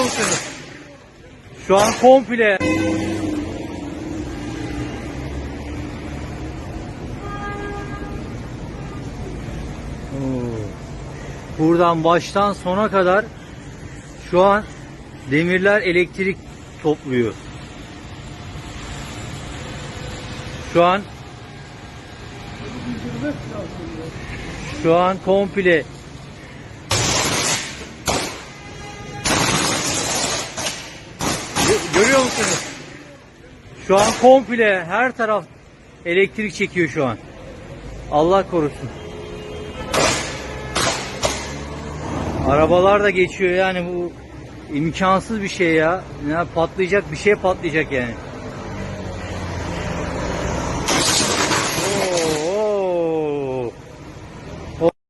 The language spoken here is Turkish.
musunuz? Şu an komple. Buradan baştan sona kadar şu an demirler elektrik topluyor. Şu an komple görüyor musunuz? Şu an komple her taraf elektrik çekiyor şu an. Allah korusun. Arabalar da geçiyor yani, bu imkansız bir şey ya. Yani patlayacak bir şey patlayacak yani.